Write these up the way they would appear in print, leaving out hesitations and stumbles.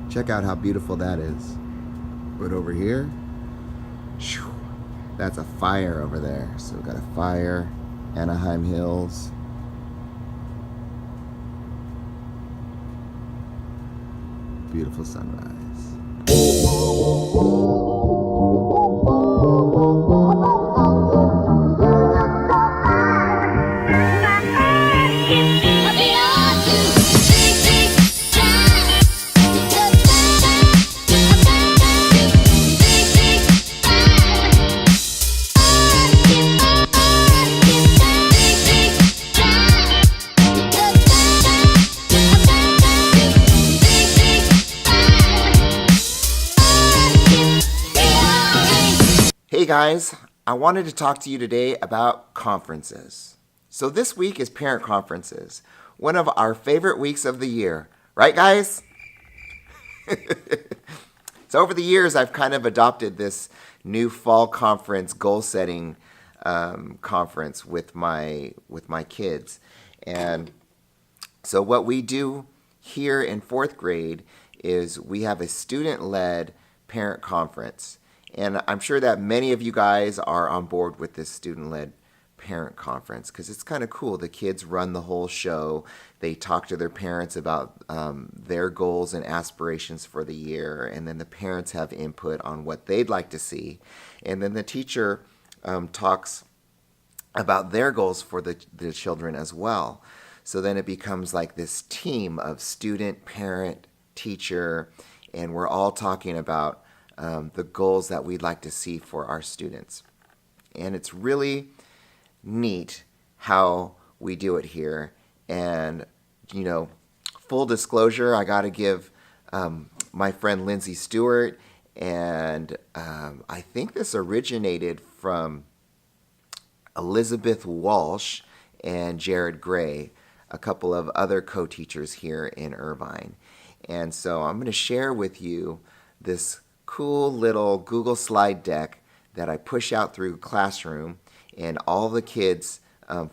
Check out how beautiful that is. But over here, that's a fire over there. So we've got a fire, Anaheim Hills. Beautiful sunrise. Hey guys, I wanted to talk to you today about conferences. So this week is parent conferences, one of our favorite weeks of the year. Right guys? So over the years, I've kind of adopted this new fall conference goal setting conference with my kids. And so what we do here in fourth grade is we have a student-led parent conference. And I'm sure that many of you guys are on board with this student-led parent conference because it's kind of cool. The kids run the whole show. They talk to their parents about their goals and aspirations for the year, and then the parents have input on what they'd like to see. And then the teacher talks about their goals for the children as well. So then it becomes like this team of student, parent, teacher, and we're all talking about the goals that we'd like to see for our students. And it's really neat how we do it here. And, you know, full disclosure, I got to give my friend Lindsay Stewart, and I think this originated from Elizabeth Walsh and Jared Gray, a couple of other co-teachers here in Irvine. And so I'm going to share with you this cool little Google slide deck that I push out through Classroom, and all the kids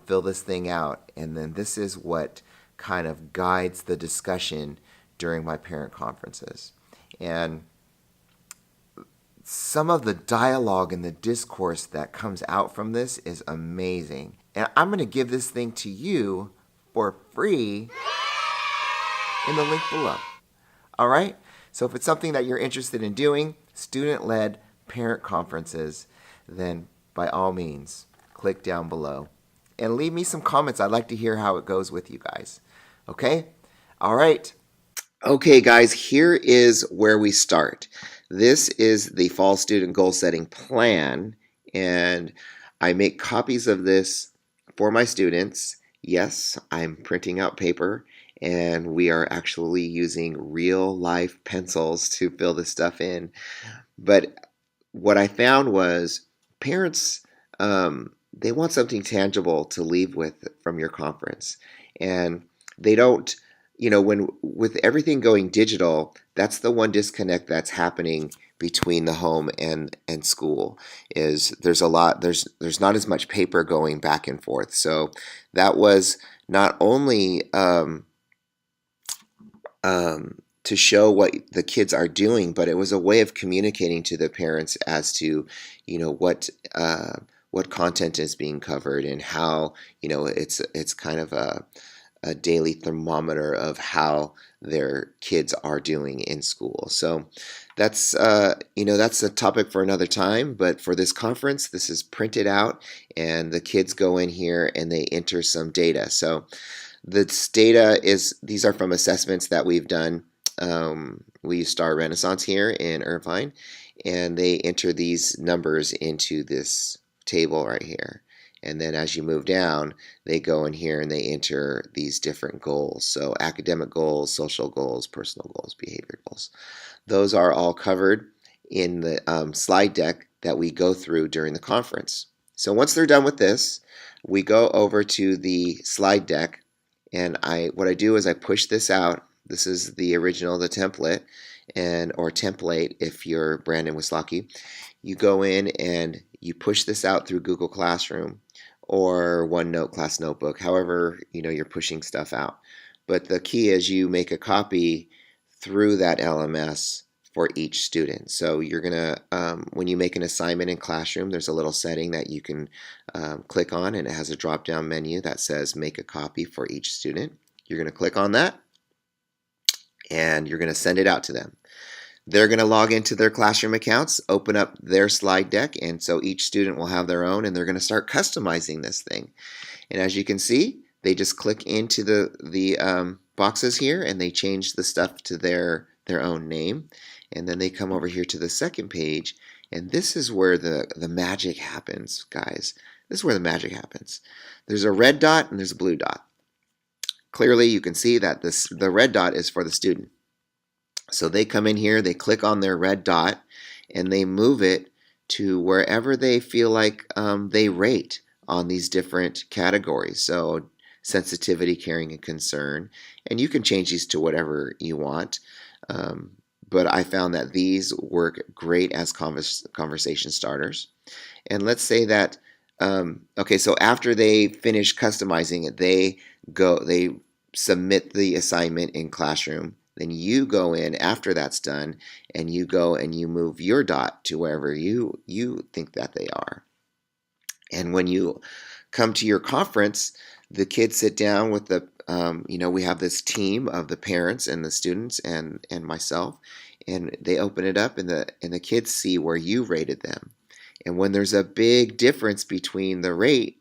fill this thing out, and then this is what kind of guides the discussion during my parent conferences. And some of the dialogue and the discourse that comes out from this is amazing. And I'm going to give this thing to you for free in the link below. All right? So if it's something that you're interested in doing, student-led parent conferences, then by all means, click down below. And leave me some comments. I'd like to hear how it goes with you guys. Okay? All right. Okay, guys, here is where we start. This is the Fall Student Goal Setting Plan, and I make copies of this for my students. Yes, I'm printing out paper, and we are actually using real life pencils to fill this stuff in. But what I found was parents, they want something tangible to leave with from your conference. And they don't, you know, with everything going digital, that's the one disconnect that's happening between the home and school is there's not as much paper going back and forth. So that was not only to show what the kids are doing, but it was a way of communicating to the parents as to, you know, what content is being covered and how, you know, it's kind of a daily thermometer of how their kids are doing in school. So that's that's a topic for another time, but for this conference, this is printed out and the kids go in here and they enter some data. So this data these are from assessments that we've done. We use Star Renaissance here in Irvine, and they enter these numbers into this table right here. And then as you move down, they go in here and they enter these different goals. So academic goals, social goals, personal goals, behavior goals. Those are all covered in the slide deck that we go through during the conference. So once they're done with this, we go over to the slide deck, and what I do is I push this out. This is the original, the template, or template if you're Brandon Wislocki. You go in and you push this out through Google Classroom or OneNote Class Notebook, however you're pushing stuff out. But the key is you make a copy through that LMS for each student. So you're gonna, when you make an assignment in Classroom, there's a little setting that you can click on, and it has a drop-down menu that says make a copy for each student. You're gonna click on that, and you're gonna send it out to them. They're going to log into their Classroom accounts, open up their slide deck, and so each student will have their own, and they're going to start customizing this thing. And as you can see, they just click into the boxes here, and they change the stuff to their own name. And then they come over here to the second page, and this is where the magic happens, guys. This is where the magic happens. There's a red dot and there's a blue dot. Clearly, you can see that the red dot is for the student. So they come in here, they click on their red dot, and they move it to wherever they feel like they rate on these different categories. So sensitivity, caring, and concern. And you can change these to whatever you want. But I found that these work great as conversation starters. And let's say that, okay, so after they finish customizing it, they submit the assignment in Classroom. Then you go in after that's done, and you go and you move your dot to wherever you think that they are. And when you come to your conference, the kids sit down with the, we have this team of the parents and the students and myself, and they open it up, and the kids see where you rated them. And when there's a big difference between the rating,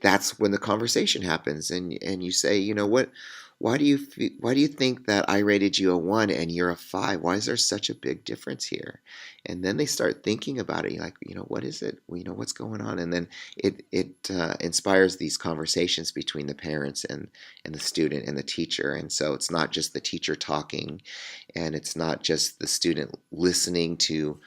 that's when the conversation happens, and you say, you know what, why do you think that I rated you a 1 and you're a 5? Why is there such a big difference here? And then they start thinking about it. You're like, what is it? What's going on? And then it inspires these conversations between the parents and the student and the teacher. And so it's not just the teacher talking, and it's not just the student listening to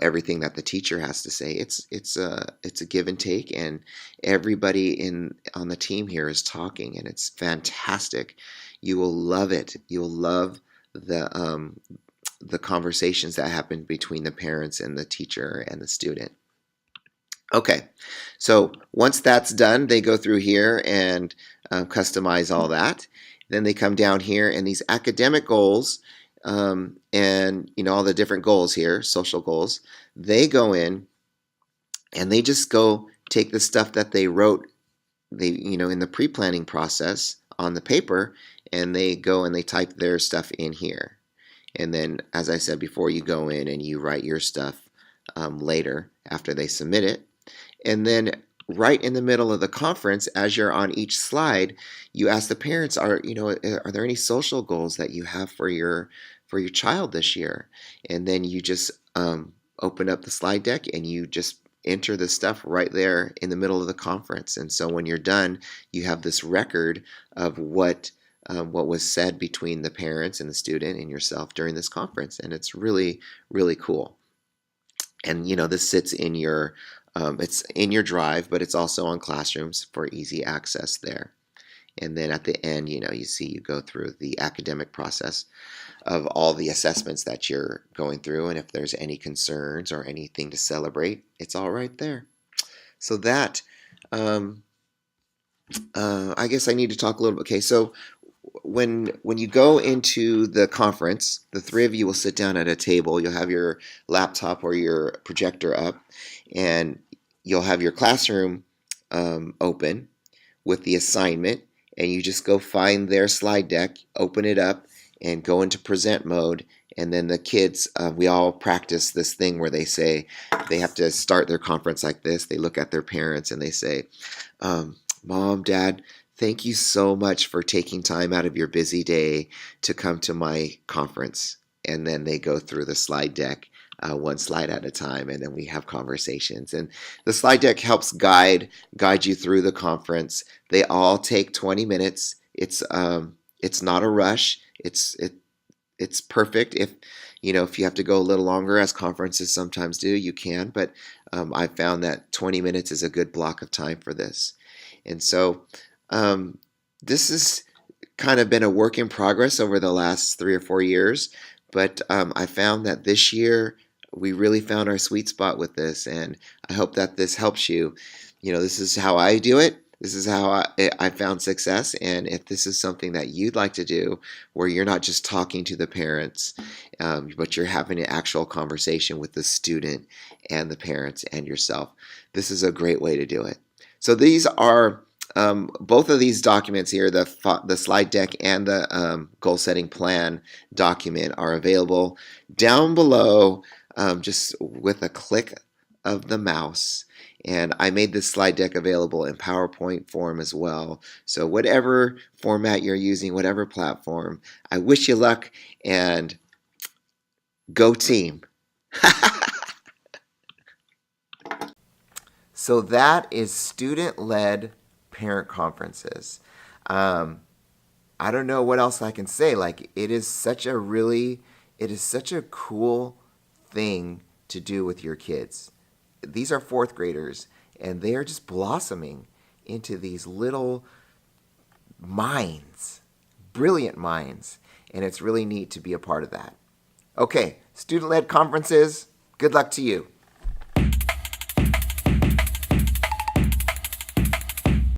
everything that the teacher has to say. It's a give and take, and everybody on the team here is talking, and it's fantastic. You will love it. You'll love the conversations that happen between the parents and the teacher and the student. Okay, so once that's done, they go through here and customize all that. Then they come down here, and these academic goals, and all the different goals here, social goals, they go in and they just go take the stuff that they wrote, in the pre-planning process on the paper, and they go and they type their stuff in here. And then, as I said before, you go in and you write your stuff later after they submit it. And then right in the middle of the conference, as you're on each slide, you ask the parents, are there any social goals that you have for your child this year? And then you just open up the slide deck and you just enter the stuff right there in the middle of the conference. And so when you're done, you have this record of what was said between the parents and the student and yourself during this conference. And it's really, really cool. And this sits in your it's in your drive, but it's also on Classrooms for easy access there. And then at the end, you go through the academic process of all the assessments that you're going through, and if there's any concerns or anything to celebrate, it's all right there. So that, I guess I need to talk a little bit. Okay, so when you go into the conference, the three of you will sit down at a table. You'll have your laptop or your projector up, and you'll have your Classroom open with the assignment, and you just go find their slide deck, open it up, and go into present mode. And then the kids, we all practice this thing where they say they have to start their conference like this. They look at their parents and they say, Mom, Dad, thank you so much for taking time out of your busy day to come to my conference. And then they go through the slide deck, one slide at a time, and then we have conversations. And the slide deck helps guide you through the conference. They all take 20 minutes. It's not a rush. It's perfect. If you have to go a little longer, as conferences sometimes do, you can. But I found that 20 minutes is a good block of time for this. And so this has kind of been a work in progress over the last 3 or 4 years. But I found that this year we really found our sweet spot with this, and I hope that this helps you. This is how I do it. This is how I found success. And if this is something that you'd like to do, where you're not just talking to the parents, but you're having an actual conversation with the student and the parents and yourself, this is a great way to do it. So these are both of these documents here, the slide deck and the goal setting plan document, are available down below, just with a click of the mouse. And I made this slide deck available in PowerPoint form as well. So whatever format you're using, whatever platform, I wish you luck, and go team. So that is student-led parent conferences. I don't know what else I can say. Like, it is such a cool thing to do with your kids. These are fourth graders, and they are just blossoming into these little minds, brilliant minds, and it's really neat to be a part of that. Okay, student-led conferences, good luck to you.